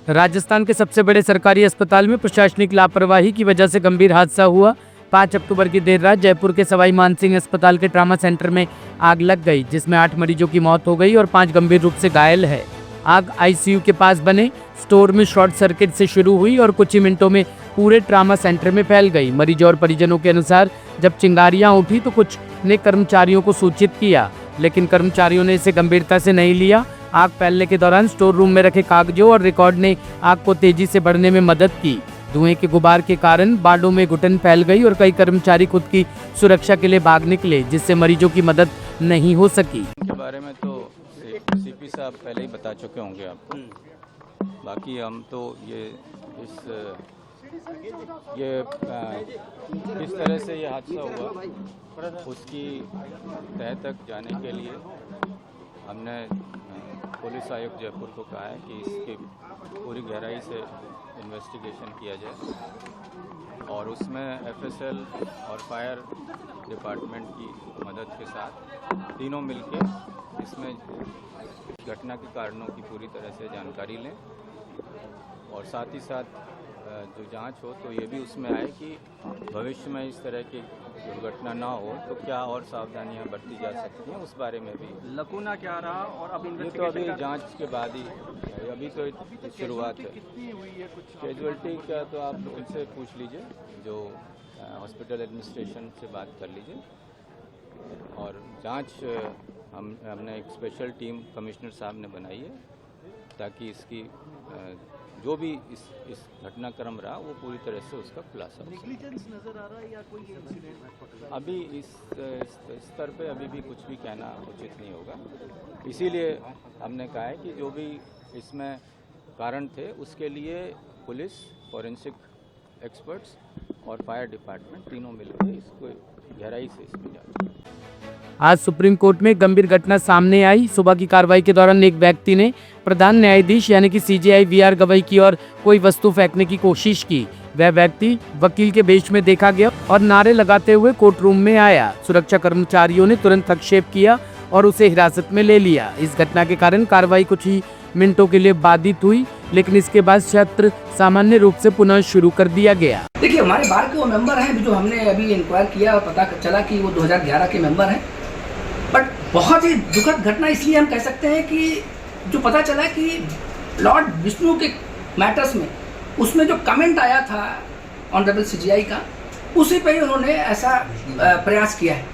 राजस्थान के सबसे बड़े सरकारी अस्पताल में प्रशासनिक लापरवाही की वजह से गंभीर हादसा हुआ। 5 अक्टूबर की देर रात जयपुर के सवाई मानसिंह अस्पताल के ट्रामा सेंटर में आग लग गई, जिसमें 8 मरीजों की मौत हो गई और 5 गंभीर रूप से घायल है। आग आईसीयू के पास बने स्टोर में शॉर्ट सर्किट से शुरू हुई और कुछ ही मिनटों में पूरे ट्रामा सेंटर में फैल गई। मरीजों और परिजनों के अनुसार जब चिंगारियां उठी तो कुछ ने कर्मचारियों को सूचित किया, लेकिन कर्मचारियों ने इसे गंभीरता से नहीं लिया। आग फैलने के दौरान स्टोर रूम में रखे कागजों और रिकॉर्ड ने आग को तेजी से बढ़ने में मदद की। धुएं के गुबार के कारण बाड़ों में घुटन फैल गई और कई कर्मचारी खुद की सुरक्षा के लिए भाग निकले, जिससे मरीजों की मदद नहीं हो सकी। के बारे में तो सीपी साहब पहले ही बता चुके होंगे आपको। बाकी हम तो किस तरह से ये हादसा हुआ उसकी तह तक जाने के लिए हमने पुलिस आयुक्त जयपुर को कहा है कि इसकी पूरी गहराई से इन्वेस्टिगेशन किया जाए और उसमें एफएसएल और फायर डिपार्टमेंट की मदद के साथ तीनों मिलकर इसमें घटना के कारणों की पूरी तरह से जानकारी लें और साथ ही साथ जो जांच हो तो ये भी उसमें आए कि भविष्य में इस तरह की दुर्घटना ना हो तो क्या और सावधानियां बरती जा सकती हैं, उस बारे में भी लकूना क्या रहा और अब ये तो अभी जांच के बाद ही, अभी तो शुरुआत है। कैजुअलिटी का तो आप उनसे पूछ लीजिए, जो हॉस्पिटल एडमिनिस्ट्रेशन से बात कर लीजिए और जांच हमने एक स्पेशल टीम कमिश्नर साहब ने बनाई है ताकि इसकी जो भी इस घटनाक्रम रहा वो पूरी तरह से उसका खुलासा हो। नेग्लिजेंस नजर आ रहा है या कोई इंसिडेंट? अभी इस स्तर पे अभी भी कुछ भी कहना उचित नहीं होगा, इसीलिए हमने कहा है कि जो भी इसमें कारण थे उसके लिए पुलिस, फॉरेंसिक एक्सपर्ट्स और फायर डिपार्टमेंट तीनों मिलकर इसको गहराई से इसमें जांच। आज सुप्रीम कोर्ट में गंभीर घटना सामने आई। सुबह की कार्रवाई के दौरान एक व्यक्ति ने प्रधान न्यायाधीश यानी कि सीजेआई वीआर गवई की ओर कोई वस्तु फेंकने की कोशिश की। वह व्यक्ति वकील के वेश में देखा गया और नारे लगाते हुए कोर्ट रूम में आया। सुरक्षा कर्मचारियों ने तुरंत हस्तक्षेप किया और उसे हिरासत में ले लिया। इस घटना के कारण कार्रवाई कुछ ही मिनटों के लिए बाधित हुई, लेकिन इसके बाद सत्र सामान्य रूप से पुनः शुरू कर दिया गया। देखिए, हमारे बार के वो मेंबर हैं जो हमने अभी इंक्वायर किया और पता चला कि वो 2011 के मेंबर हैं। बट बहुत ही दुखद घटना इसलिए हम कह सकते हैं कि जो पता चला कि लॉर्ड विष्णु के मैटर्स में उसमें जो कमेंट आया था ऑनरेबल सीजीआई का, उसी पे ही उन्होंने ऐसा प्रयास किया है।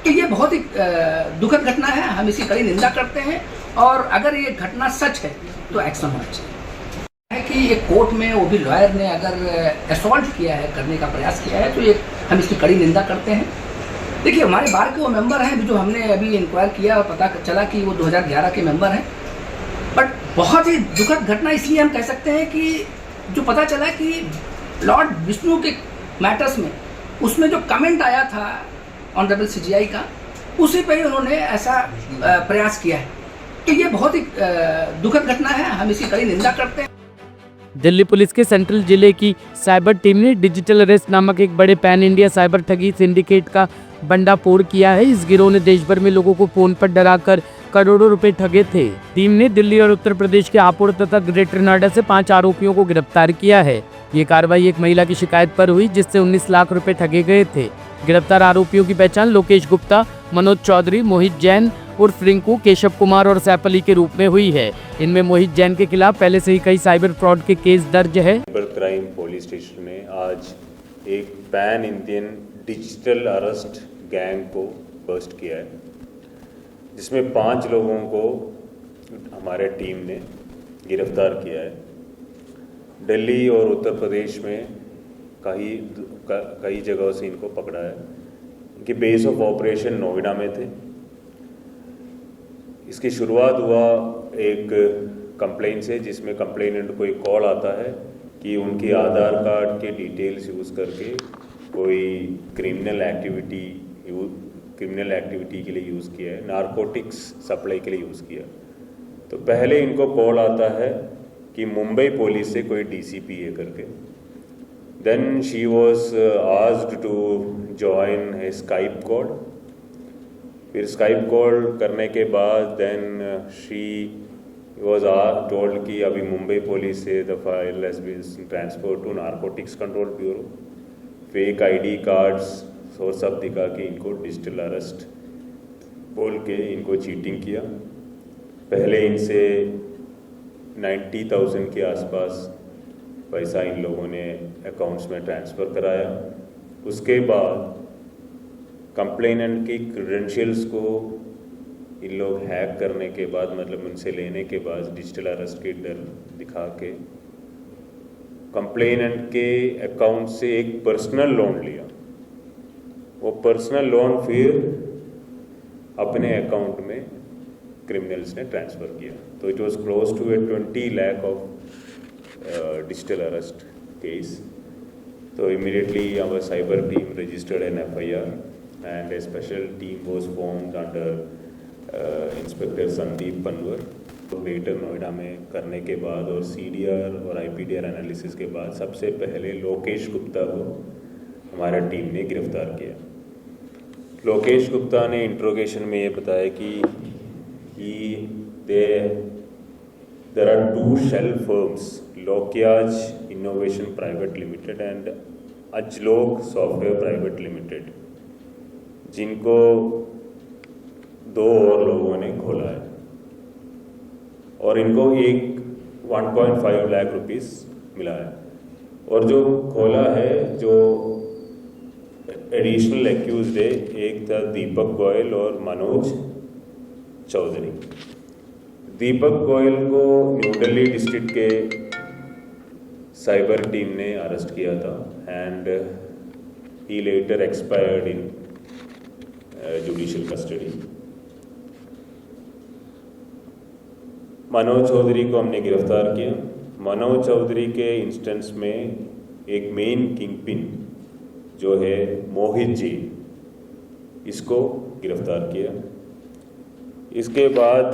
तो ये बहुत ही दुखद घटना है, हम इसकी कड़ी निंदा करते हैं और अगर ये घटना सच है तो एक्शन होना चाहिए। है कि एक कोर्ट में वो भी लॉयर ने अगर असॉल्ट किया है, करने का प्रयास किया है, तो ये हम इसकी कड़ी निंदा करते हैं। देखिए, हमारे बार के वो मेंबर हैं जो हमने अभी इंक्वायर किया और पता चला कि वो 2011 के मेंबर हैं। बट बहुत ही दुखद घटना इसलिए हम कह सकते हैं कि जो पता चला कि लॉर्ड विष्णु के मैटर्स में उसमें जो कमेंट आया था ऑनरेबल सीजीआई का, उसी पे ही उन्होंने ऐसा प्रयास किया है। तो ये बहुत ही दुखद घटना है, हम इसकी कड़ी निंदा करते हैं। दिल्ली पुलिस के सेंट्रल जिले की साइबर टीम ने डिजिटल अरेस्ट नामक एक बड़े पैन इंडिया साइबर ठगी सिंडिकेट का भंडाफोड़ किया है। इस गिरोह ने देश भर में लोगों को फोन पर डराकर करोड़ों रुपए ठगे थे। टीम ने दिल्ली और उत्तर प्रदेश के हापुड़ तथा ग्रेटर नोएडा से 5 आरोपियों को गिरफ्तार किया है। ये कार्रवाई एक महिला की शिकायत पर हुई, जिससे 19 लाख रुपए ठगे गए थे। गिरफ्तार आरोपियों की पहचान लोकेश गुप्ता, मनोज चौधरी, मोहित जैन उर्फ रिंकू, केशव कुमार और सैफ अली के रूप में हुई है। इनमें मोहित जैन के खिलाफ पहले से ही कई साइबर फ्रॉड के केस दर्ज है। साइबर क्राइम पुलिस स्टेशन ने आज एक pan Indian digital arrest gang को बस्ट किया है, जिसमें 5 लोगों को हमारे टीम ने गिरफ्तार किया है। दिल्ली और उत्तर प्रदेश में कई जगहों से इनको पकड़ा है। इनकी बेस ऑफ ऑपरेशन नोएडा में थे। इसकी शुरुआत हुआ एक कंप्लेंट से, जिसमें कंप्लेनेंट को एक कॉल आता है कि उनकी आधार कार्ड के डिटेल्स यूज़ करके कोई क्रिमिनल एक्टिविटी के लिए यूज़ किया है, नारकोटिक्स सप्लाई के लिए यूज़ किया। तो पहले इनको कॉल आता है कि मुंबई पुलिस से कोई डीसीपी है करके। Then she was asked to join a Skype call. फिर स्काइप कॉल करने के बाद देन शी was told कि अभी मुंबई पुलिस से the file has been transferred to Narcotics Control Bureau. Fake ID cards और सब दिखा के इनको डिजिटल अरेस्ट बोल के इनको चीटिंग किया। पहले इनसे 90,000 के आसपास पैसा इन लोगों ने अकाउंट्स में ट्रांसफ़र कराया। उसके बाद कंप्लेनेंट की क्रेडेंशियल्स को इन लोग हैक करने के बाद, मतलब उनसे लेने के बाद डिजिटल अरेस्ट के डर दिखा के कंप्लेनेंट के अकाउंट से एक पर्सनल लोन लिया। वो पर्सनल लोन फिर अपने अकाउंट में क्रिमिनल्स ने ट्रांसफ़र किया। तो it was close to 20 lakh of digital arrest case. तो immediately our cyber team registered an FIR and a special team was formed under Inspector Sandeep Panwar। तो ग्रेटर नोएडा में करने के बाद और CDR और IPDR एनालिसिस के बाद सबसे पहले लोकेश गुप्ता को हमारा टीम ने गिरफ्तार किया। लोकेश गुप्ता ने इंट्रोगेशन में ये बताया कि there are two shell firms, Lokyaj Innovation Private Limited and Ajlok Software Private Limited, जिनको दो और लोगों ने खोला है और इनको 1.5 लाख रुपीस मिला है। और जो खोला है, जो एडिशनल एक्यूज्ड है, एक था दीपक गोयल और मनोज चौधरी। दीपक गोयल को न्यू दिल्ली डिस्ट्रिक्ट के साइबर टीम ने अरेस्ट किया था and he later expired in judicial custody. Manoj Chaudhary को हमने गिरफ्तार किया। मनोज चौधरी के इंस्टेंस में एक मेन किंगपिन जो है मोहित जी, इसको गिरफ्तार किया। इसके बाद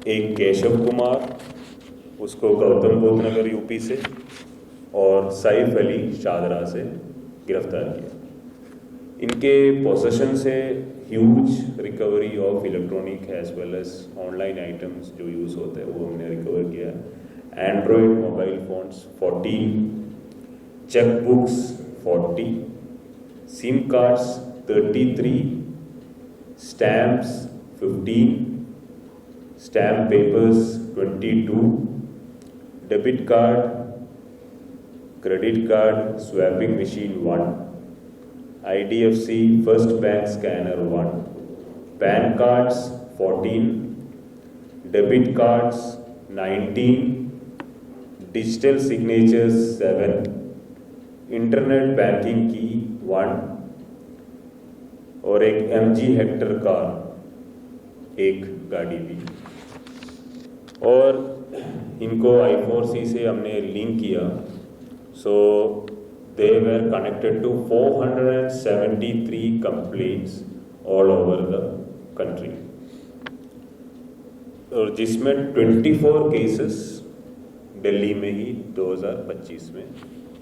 एक केशव कुमार, उसको गौतम बुद्ध नगर यूपी से, और सैफ अली शादरा से गिरफ्तार किया। इनके पोसेशन से huge recovery of electronic as well as online items जो यूज़ होते हैं वो हमने रिकवर किया। Android mobile phones 14, cheque books 40, SIM cards 33, stamps 15, stamp papers 22, debit card, credit card swiping machine 1, IDFC first bank scanner 1, PAN cards 14, debit cards 19, digital signatures 7, internet banking की 1 और एक MG Hector car एक गाड़ी भी। और इनको I4C से हमने लिंक किया। सो they were connected to 473 complaints all over the country, और जिसमें 24 केसेस दिल्ली में ही 2025 में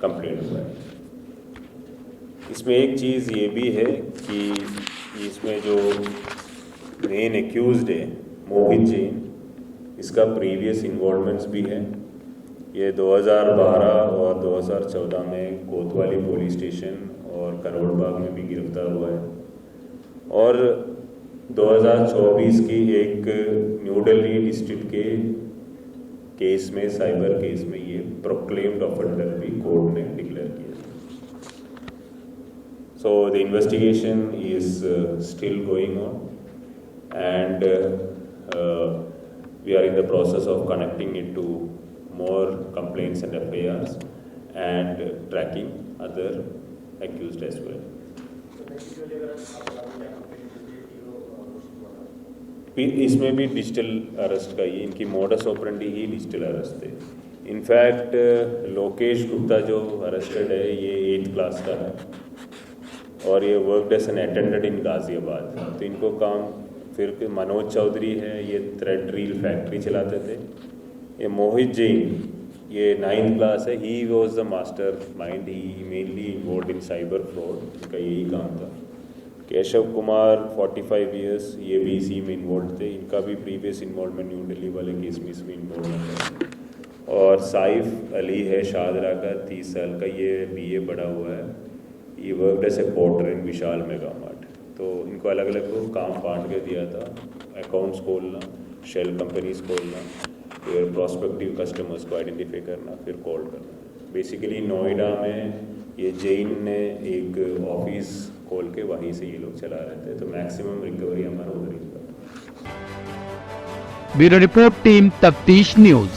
कंप्लेंट हुआ है। इसमें एक चीज़ ये भी है कि इसमें जो मेन एक्यूज्ड है मोहित जैन, इसका प्रीवियस इन्वॉल्वमेंट्स भी है। ये 2012 और 2014 में कोतवाली पुलिस स्टेशन और करोड़ बाग में भी गिरफ्तार हुआ है, और 2024 की एक न्यू दिल्ली डिस्ट्रिक्ट के केस में, साइबर केस में, ये प्रोक्लेम्ड ऑफेंडर भी कोर्ट ने डिक्लेयर किया। So the investigation is still going on and we are in the process of connecting it to more complaints and FIRs and tracking other accused as well. इसमें भी digital arrest का ही, इनकी modus operandi ही digital arrest है। In fact Lokesh Gupta जो arrested है ये 8th class का है और ये वर्कड एज एन अटेंडेंट इन गाजियाबाद। तो इनको काम, फिर मनोज चौधरी है, ये थ्रेड रील फैक्ट्री चलाते थे। ये मोहित जैन, ये 9th क्लास है, he was the master mind, he mainly involve in cyber fraud, इनका यही काम था। केशव कुमार 45 इयर्स, ये भी इसी में इन्वॉल्व थे। इनका भी प्रीवियस इन्वॉल्वमेंट न्यू दिल्ली वाले केस में इसमें इन्वॉल्वमेंट है। और साइफ अली है शाहदरा का, 30 साल का, ये BA पढ़ा हुआ है। ये worked as a porter in Vishal mega mart. तो इनको अलग अलग को काम बांट के दिया था, अकाउंट्स खोलना, शेल कंपनीज खोलना, फिर प्रोस्पेक्टिव कस्टमर्स को आइडेंटिफाई करना, फिर कॉल करना। बेसिकली नोएडा में ये जैन ने एक ऑफिस खोल के वहीं से ये लोग चला रहे थे। तो मैक्सिमम रिकवरी हमारा उधर ही था। ब्यूरो रिपोर्ट, टीम तफ्तीश न्यूज।